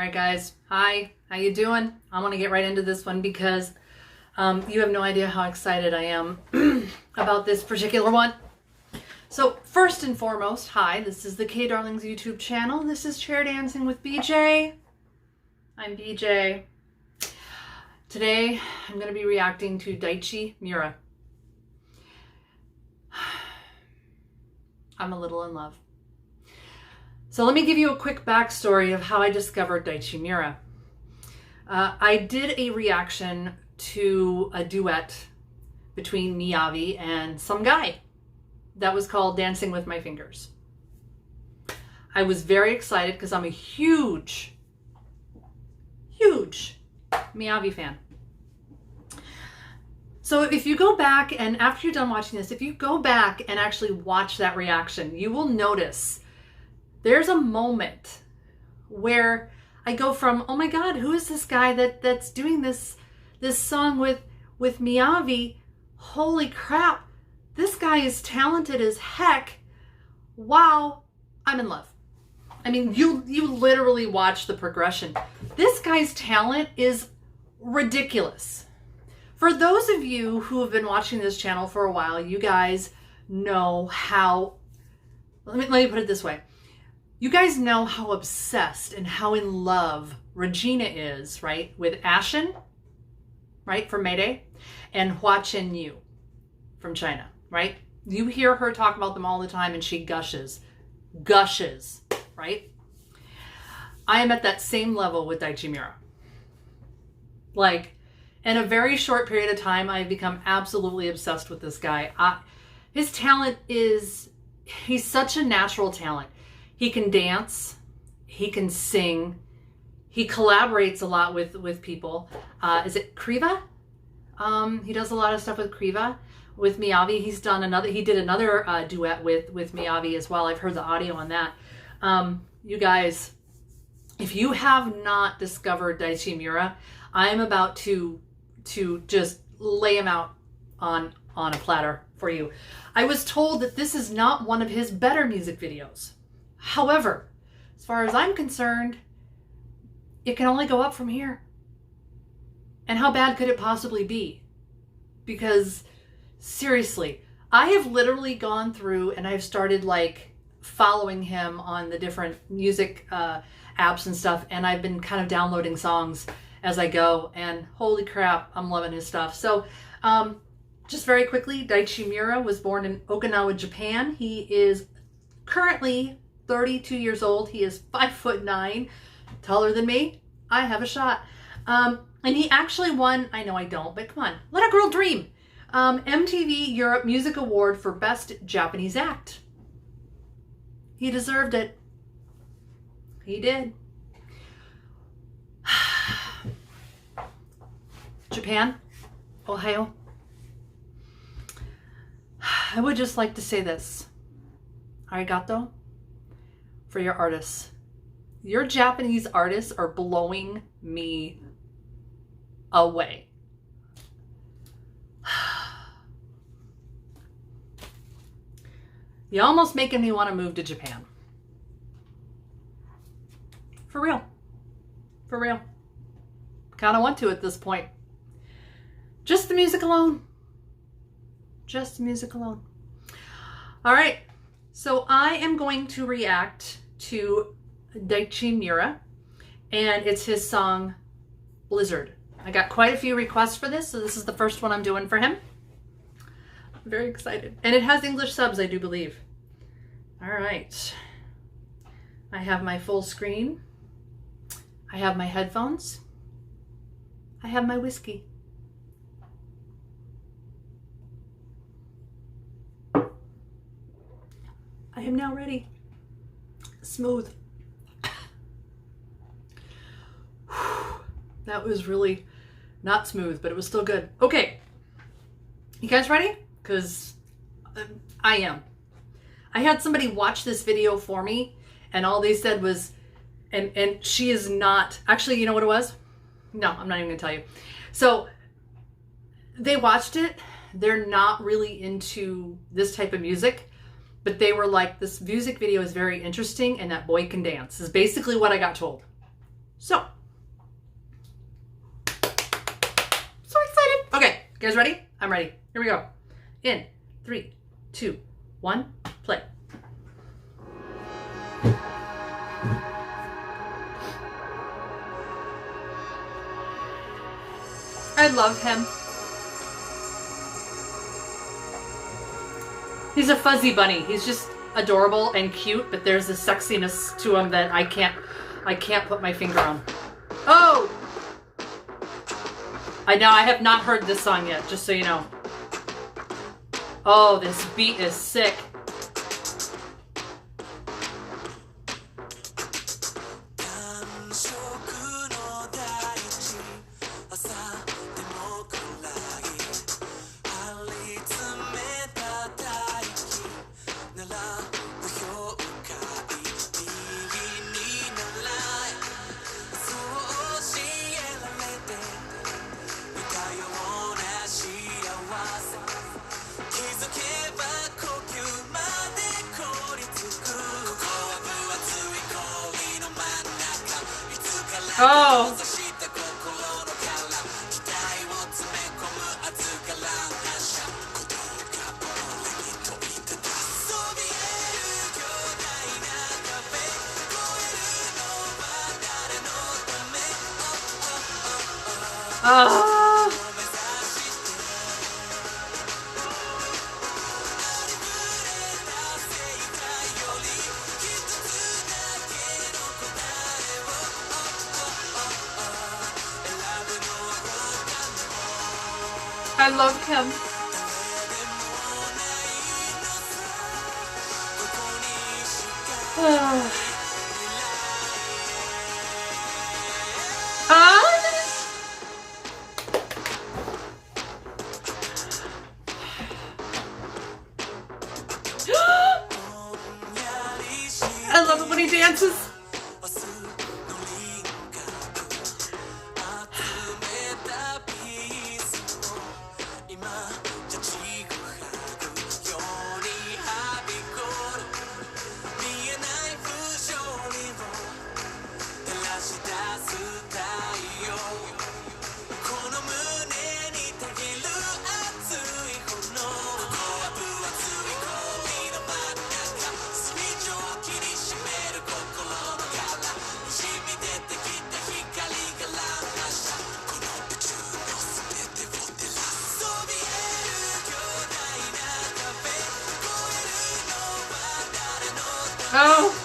right, guys. Hi, how you doing? I want to get right into this one because you have no idea how excited I am about this particular one. So first and foremost, hi, this is the KDarlings YouTube channel. This is Chair Dancing with BJ. I'm BJ. Today, I'm going to be reacting to Daichi Miura. I'm a little in love. So let me give you a quick backstory of how I discovered Daichi Miura. I did a reaction to a duet between Miyavi and some guy that was called Dancing with My Fingers. I was very excited because I'm a huge Miyavi fan. So if you go back and after you're done watching this, if you go back and actually watch that reaction, you will notice there's a moment where I go from, oh my God, who is this guy that's doing this song with Miyavi? Holy crap, this guy is talented as heck. Wow, I'm in love. I mean, you literally watch the progression. This guy's talent is ridiculous. For those of you who have been watching this channel for a while, you guys know how, let me put it this way. You guys know how obsessed and how in love Regina is, right? With Ashen, right, from Mayday, and Hua Chen Yu from China, right? You hear her talk about them all the time and she gushes, right? I am at that same level with Daichi Miura. Like, in a very short period of time, I've become absolutely obsessed with this guy. His talent is, he's such a natural talent. He can dance, he can sing, he collaborates a lot with people. Is it Kriva? He does a lot of stuff with Kriva. With Miyavi, he did another duet with Miyavi as well. I've heard the audio on that. You guys, if you have not discovered Daichi Miura, I'm about to just lay him out on a platter for you. I was told that this is not one of his better music videos. However, as far as I'm concerned, it can only go up from here. And how bad could it possibly be? Because seriously, I have literally gone through and I've started like following him on the different music apps and stuff, and I've been kind of downloading songs as I go, and holy crap, I'm loving his stuff. So just very quickly, Daichi Miura was born in Okinawa, Japan. He is currently 32 years old. He is 5'9", taller than me. I have a shot. And he actually won, I know I don't, but come on, let a girl dream. MTV Europe Music Award for Best Japanese Act. He deserved it. He did. Japan, Ohio. I would just like to say this. Arigato for your artists. Your Japanese artists are blowing me away. You're almost making me want to move to Japan. For real. For real. Kind of want to at this point. Just the music alone. Just the music alone. All right. So I am going to react to Daichi Miura, and it's his song Blizzard. I got quite a few requests for this, so this is the first one I'm doing for him. I'm very excited. And it has English subs, I do believe. All right. I have my full screen. I have my headphones. I have my whiskey. I am now ready. Smooth. That was really not smooth, but it was still good. Okay. You guys ready? Because I am. I had somebody watch this video for me, and all they said was, and she is not, actually, you know what it was? No, I'm not even gonna tell you. So they watched it. They're not really into this type of music, but they were like, this music video is very interesting and that boy can dance, is basically what I got told. So excited. Okay, you guys ready? I'm ready. Here we go. In 3, 2, 1, play. I love him. He's a fuzzy bunny. He's just adorable and cute, but there's a sexiness to him that I can't put my finger on. Oh! I have not heard this song yet, just so you know. Oh, this beat is sick. Oh. I love him. I love it when he dances. Oh.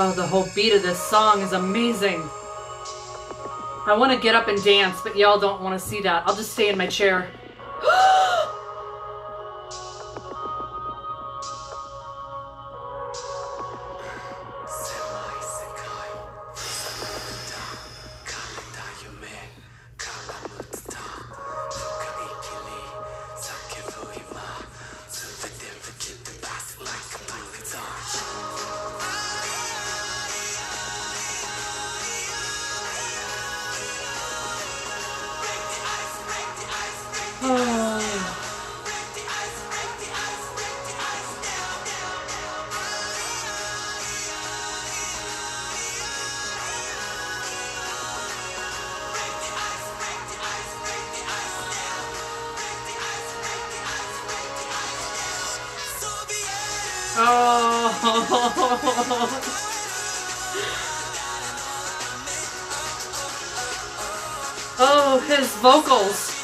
Oh, the whole beat of this song is amazing. I want to get up and dance, but y'all don't want to see that. I'll just stay in my chair. Oh, his vocals.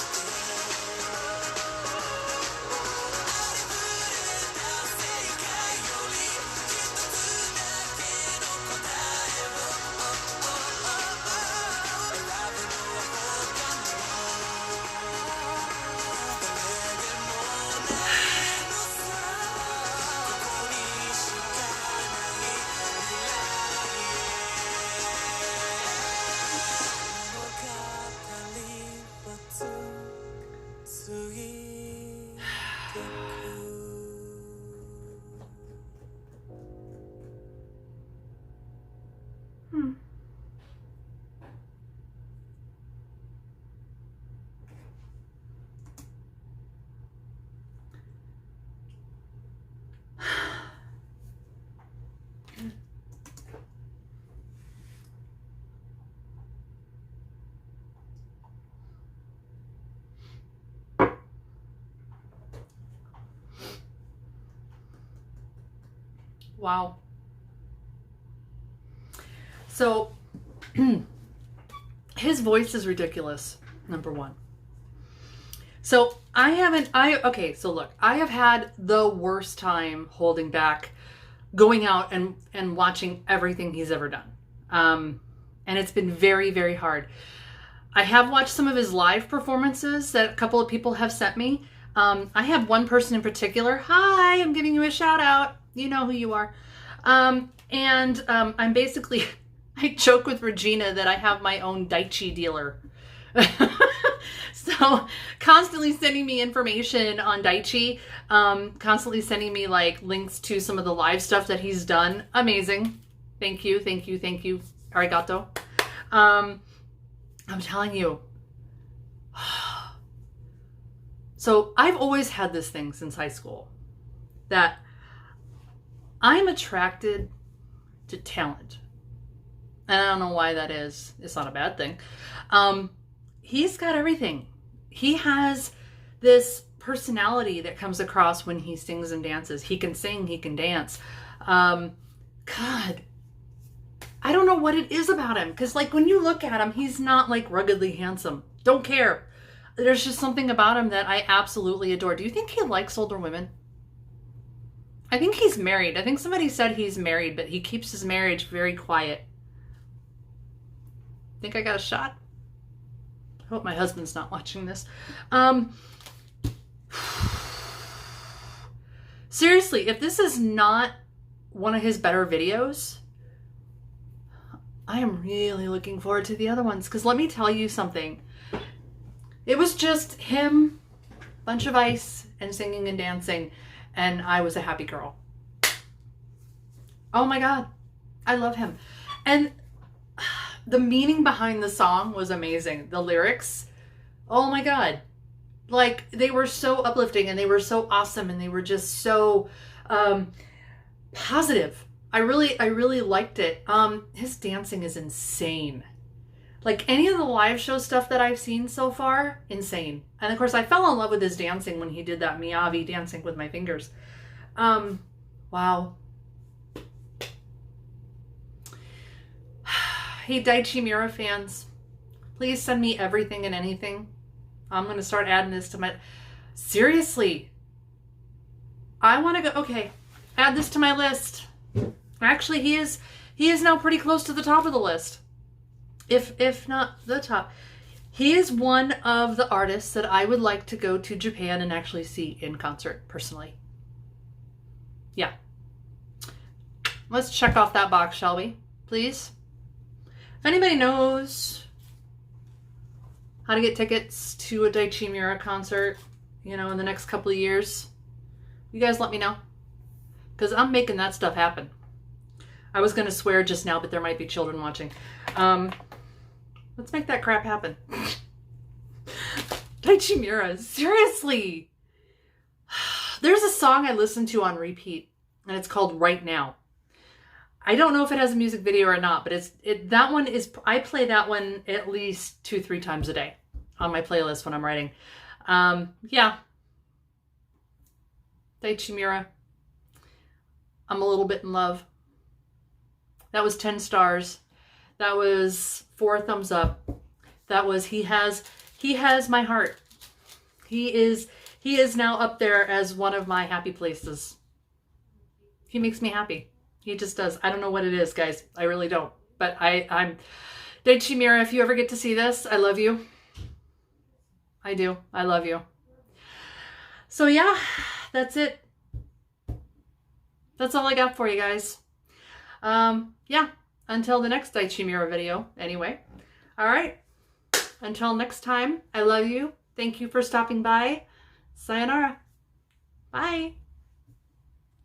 Wow. So his voice is ridiculous, number one. So okay, so look, I have had the worst time holding back, going out and watching everything he's ever done. And it's been very, very hard. I have watched some of his live performances that a couple of people have sent me. I have one person in particular. Hi, I'm giving you a shout out. You know who you are. I'm basically, I joke with Regina that I have my own Daichi dealer. So constantly sending me information on Daichi, constantly sending me like links to some of the live stuff that he's done. Amazing. Thank you. Thank you. Thank you. Arigato. I'm telling you. So I've always had this thing since high school that I'm attracted to talent. And I don't know why that is. It's not a bad thing. He's got everything. He has this personality that comes across when he sings and dances. He can sing, he can dance. God, I don't know what it is about him. Because like when you look at him, he's not like ruggedly handsome. Don't care. There's just something about him that I absolutely adore. Do you think he likes older women? I think he's married. I think somebody said he's married, but he keeps his marriage very quiet. Think I got a shot? I hope my husband's not watching this. Seriously, if this is not one of his better videos, I am really looking forward to the other ones. Because let me tell you something. It was just him, bunch of ice, and singing and dancing, and I was a happy girl. Oh my God, I love him. And the meaning behind the song was amazing. The lyrics, oh my God. Like, they were so uplifting, and they were so awesome, and they were just so positive. I really liked it. His dancing is insane. Like, any of the live show stuff that I've seen so far, insane. And of course, I fell in love with his dancing when he did that Miyavi dancing with my fingers. Wow. Hey, Daichi Miura fans, please send me everything and anything. I'm going to start adding this to my... Seriously. I want to go... Okay, add this to my list. Actually, he is now pretty close to the top of the list. If not the top. He is one of the artists that I would like to go to Japan and actually see in concert, personally. Yeah. Let's check off that box, shall we? Please? If anybody knows how to get tickets to a Daichi Miura concert, you know, in the next couple of years, you guys let me know. Because I'm making that stuff happen. I was going to swear just now, but there might be children watching. Let's make that crap happen. Daichi Miura, seriously. There's a song I listen to on repeat, and it's called Right Now. I don't know if it has a music video or not, but that one is, I play that one at least 2-3 times a day on my playlist when I'm writing. Yeah. Daichi Miura. I'm a little bit in love. That was 10 stars. That was 4 thumbs up. That was, he has my heart. He is now up there as one of my happy places. He makes me happy. He just does. I don't know what it is, guys. I really don't. But I'm Daichi Miura, if you ever get to see this, I love you. I do. I love you. So yeah, that's it. That's all I got for you guys. Yeah. Until the next Daichi Miura video, anyway. All right. Until next time, I love you. Thank you for stopping by. Sayonara. Bye.